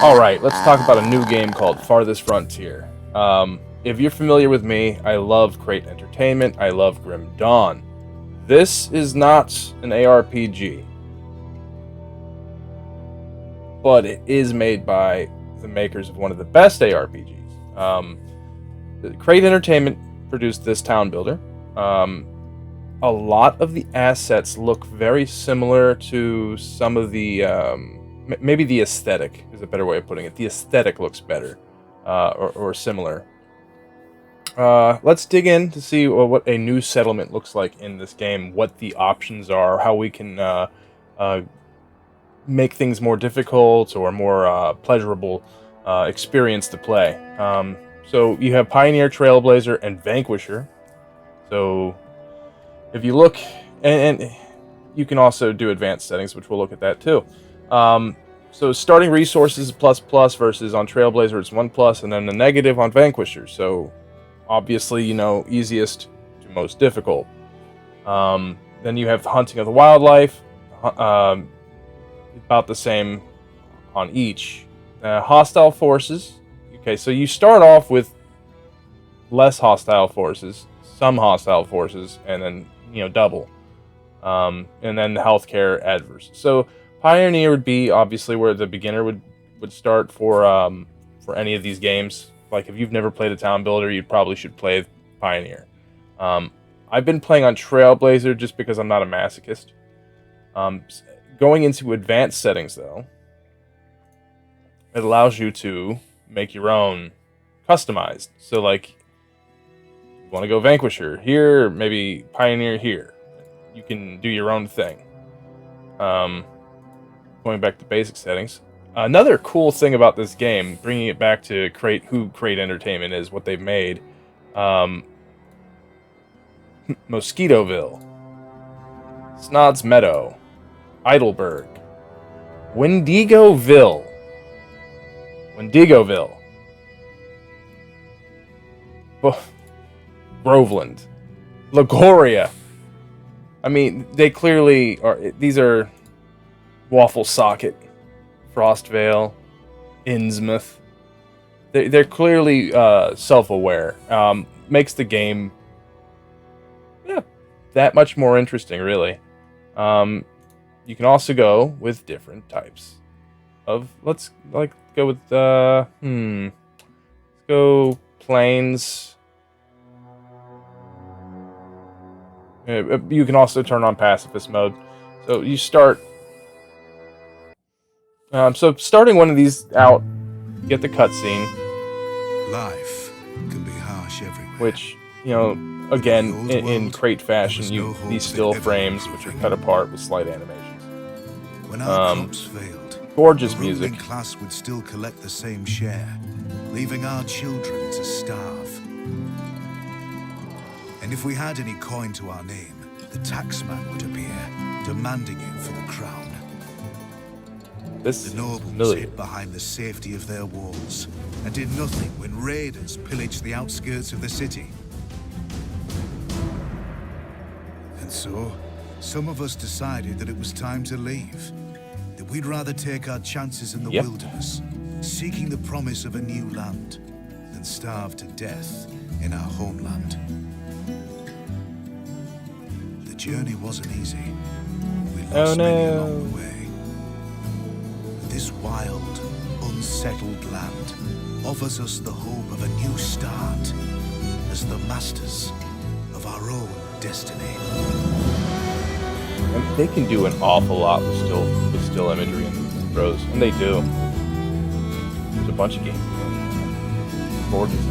Alright, let's talk about a new game called Farthest Frontier. If you're familiar with me, I love Crate Entertainment, I love Grim Dawn. This is not an ARPG, but it is made by the makers of one of the best ARPGs. Crate Entertainment produced this town builder. A lot of the assets look very similar to some of the maybe the aesthetic is a better way of putting it. The aesthetic looks better, or similar. Let's dig in to see what a new settlement looks like in this game, what the options are, how we can make things more difficult or more pleasurable experience to play. So you have Pioneer, Trailblazer, and Vanquisher. So if you look, and you can also do advanced settings, which we'll look at that too. So starting resources is ++ versus on Trailblazer it's 1+, and then the negative on Vanquisher. So obviously, easiest to most difficult. Then you have the hunting of the wildlife, about the same on each. Hostile forces. Okay, so you start off with less hostile forces, some hostile forces, and then double. And then the healthcare adverse. So Pioneer would be obviously where the beginner would start for any of these games. Like if you've never played a town builder, you probably should play Pioneer. I've been playing on Trailblazer just because I'm not a masochist. Going into advanced settings though, it allows you to make your own customized. So like, you want to go Vanquisher here, maybe Pioneer here. You can do your own thing. Going back to basic settings. Another cool thing about this game, bringing it back to who Crate Entertainment is, what they've made. Mosquitoville, Snods Meadow, Heidelberg, Wendigoville, Groveland, Lagoria. I mean, they clearly are. These are Waffle Socket, Frostvale, Innsmouth. They're clearly self-aware. Makes the game that much more interesting, really. You can also go with different types of. Let's go with let's go plains. You can also turn on pacifist mode. So you start. So starting one of these out, get the cutscene. Life can be harsh everywhere. Which, again, in Crate fashion, these still frames, which are cut apart with slight animations. When our crops failed, gorgeous the ruling music. class would still collect the same share, leaving our children to starve. And if we had any coin to our name, the taxman would appear, demanding it for the crown. This the nobles hid behind the safety of their walls and did nothing when raiders pillaged the outskirts of the city. And so, some of us decided that it was time to leave, that we'd rather take our chances in the wilderness, seeking the promise of a new land, than starve to death in our homeland. The journey wasn't easy. We lost many along the way. This wild, unsettled land offers us the hope of a new start as the masters of our own destiny. And they can do an awful lot with still imagery and prose, and they do. There's a bunch of games. Gorgeous.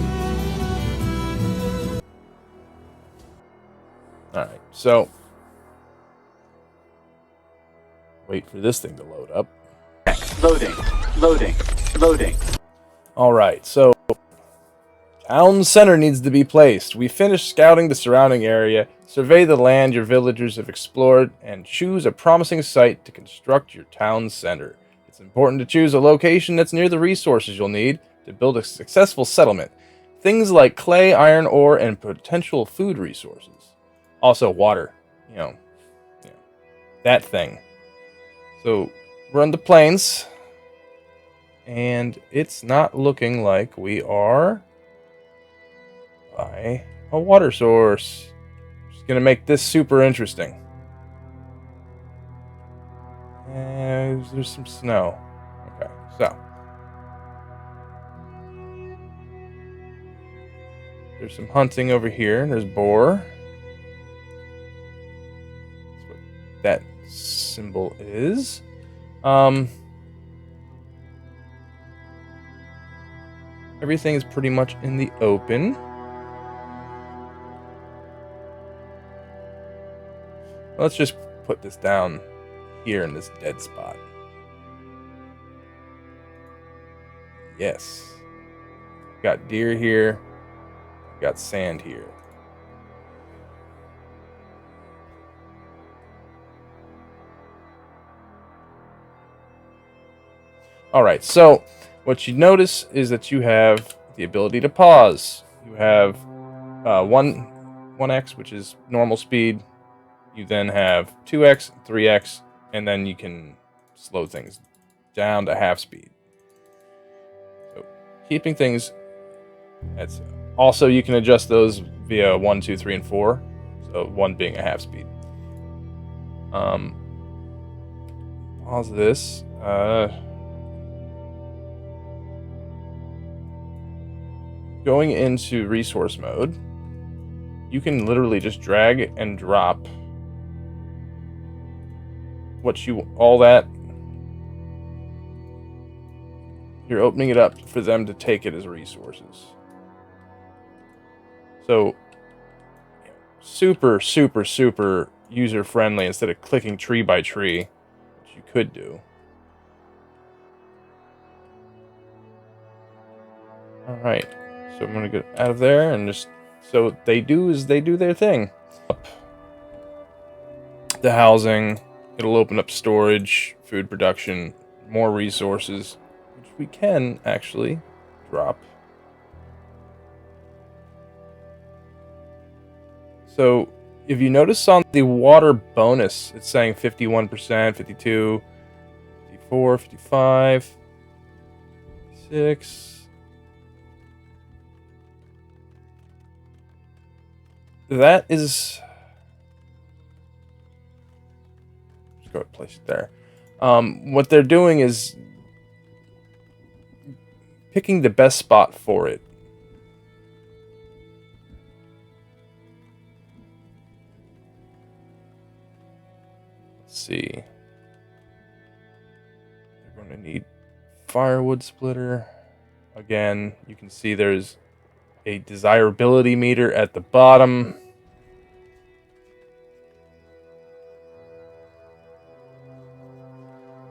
All right, so wait for this thing to load up. Loading. Alright, so town center needs to be placed. We finished scouting the surrounding area, survey the land your villagers have explored, and choose a promising site to construct your town center. It's important to choose a location that's near the resources you'll need to build a successful settlement. Things like clay, iron ore, and potential food resources. Also water. That thing. So, run the plains. And it's not looking like we are by a water source. Just gonna make this super interesting. And there's some snow. Okay, so there's some hunting over here. There's boar. That's what that symbol is. Everything is pretty much in the open. Let's just put this down here in this dead spot. Yes. Got deer here. Got sand here. Alright, so what you notice is that you have the ability to pause. You have 1x, which is normal speed. You then have 2x, 3x, and then you can slow things down to half speed. So keeping things at... Also, you can adjust those via 1, 2, 3, and 4. So 1 being a half speed. Pause this. Going into resource mode, you can literally just drag and drop all that. You're opening it up for them to take it as resources. So super, super, super user friendly instead of clicking tree by tree, which you could do. All right. So I'm going to get out of there and just... So what they do is they do their thing. Up the housing. It'll open up storage, food production, more resources, which we can actually drop. So if you notice on the water bonus, it's saying 51%, 52, 54, 55, 6... That is... Just go ahead and place it there. What they're doing is picking the best spot for it. Let's see. They're going to need firewood splitter. Again, you can see there's a desirability meter at the bottom.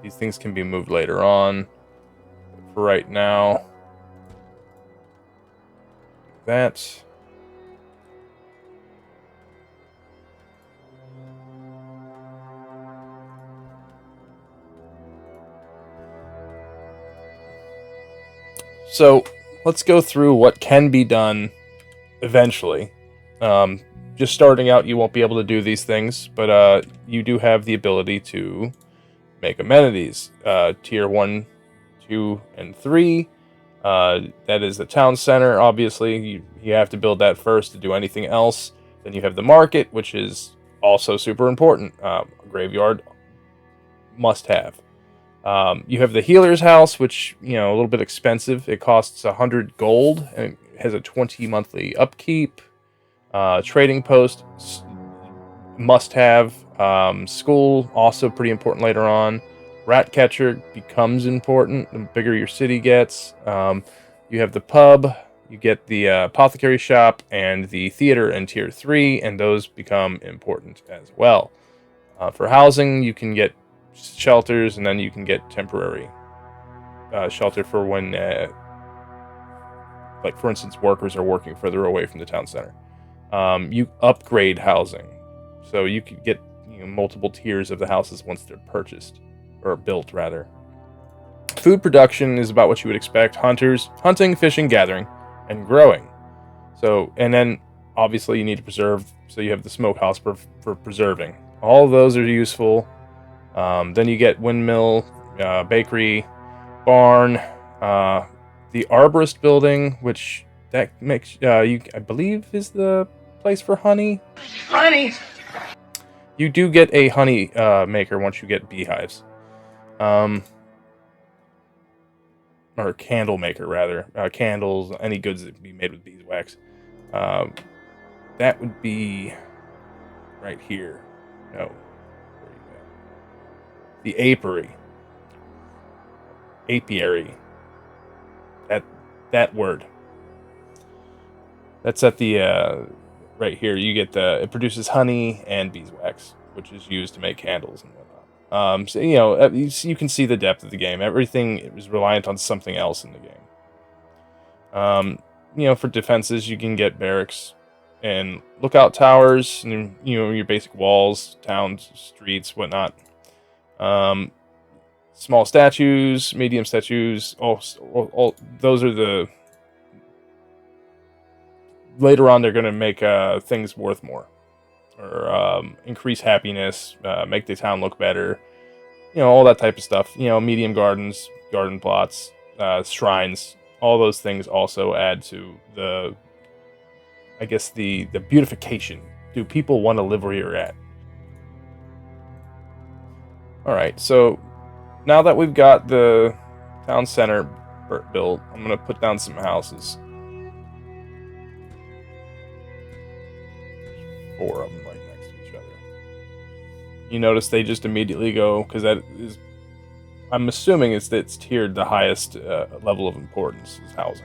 These things can be moved later on. But for right now, that. So let's go through what can be done eventually. Just starting out, you won't be able to do these things, but you do have the ability to make amenities. Tier 1, 2, and 3. That is the town center, obviously. You have to build that first to do anything else. Then you have the market, which is also super important. Graveyard, must have. You have the healer's house, which, a little bit expensive. It costs 100 gold, and it has a 20 monthly upkeep. Trading post, must have. School, also pretty important later on. Rat catcher becomes important the bigger your city gets. You have the pub, you get the apothecary shop, and the theater in tier 3, and those become important as well. For housing, you can get shelters, and then you can get temporary shelter for when, like for instance, workers are working further away from the town center. You upgrade housing, so you could get multiple tiers of the houses once they're purchased, or built rather. Food production is about what you would expect: hunting, fishing, gathering, and growing. So, and then obviously you need to preserve, so you have the smokehouse for preserving. All of those are useful. Then you get windmill, bakery, barn, The Arborist building, which that makes I believe is the place for honey. Honey. You do get a honey maker once you get beehives, or candle maker rather. Candles, any goods that can be made with beeswax. That would be right here. No, where are you at? The apiary. Apiary. That word. That's at the right here. You get it produces honey and beeswax, which is used to make candles and whatnot. So you can see the depth of the game. Everything is reliant on something else in the game. For defenses, you can get barracks and lookout towers, and your basic walls, towns, streets, whatnot. Small statues, medium statues, all those are the... Later on, they're going to make things worth more, or increase happiness, make the town look better, all that type of stuff. Medium gardens, garden plots, shrines, all those things also add to the beautification. Do people want to live where you're at? All right, so now that we've got the town center built, I'm going to put down some houses. 4 of them right next to each other. You notice they just immediately go, because that is, I'm assuming it's tiered the highest level of importance is housing.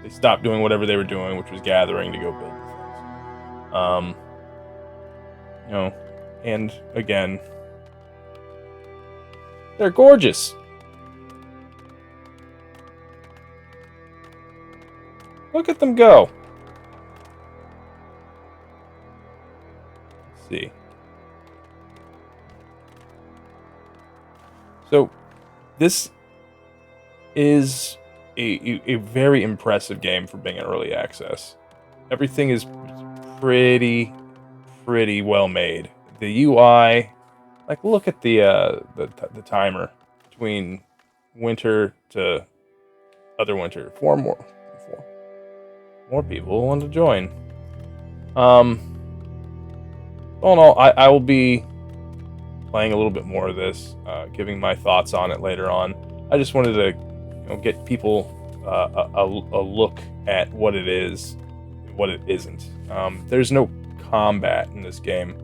They stopped doing whatever they were doing, which was gathering to go build things. And again, they're gorgeous. Look at them go. Let's see. So, this is a very impressive game for being an early access. Everything is pretty well made. The UI, like, look at the timer between winter to other winter. Four more people want to join. All in all, I will be playing a little bit more of this, giving my thoughts on it later on. I just wanted to get people a look at what it is and what it isn't. There's no combat in this game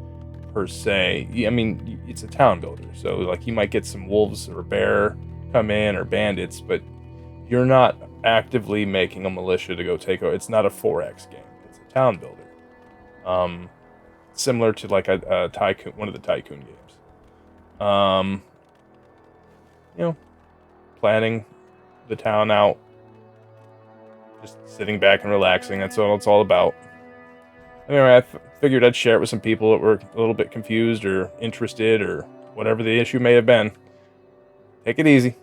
per se. I mean, it's a town builder, so like you might get some wolves or a bear come in or bandits, but you're not actively making a militia to go take over. It's not a 4X game. It's a town builder. Similar to like a tycoon, one of the tycoon games. Planning the town out, just sitting back and relaxing. That's what it's all about. Anyway, I figured I'd share it with some people that were a little bit confused or interested or whatever the issue may have been. Take it easy.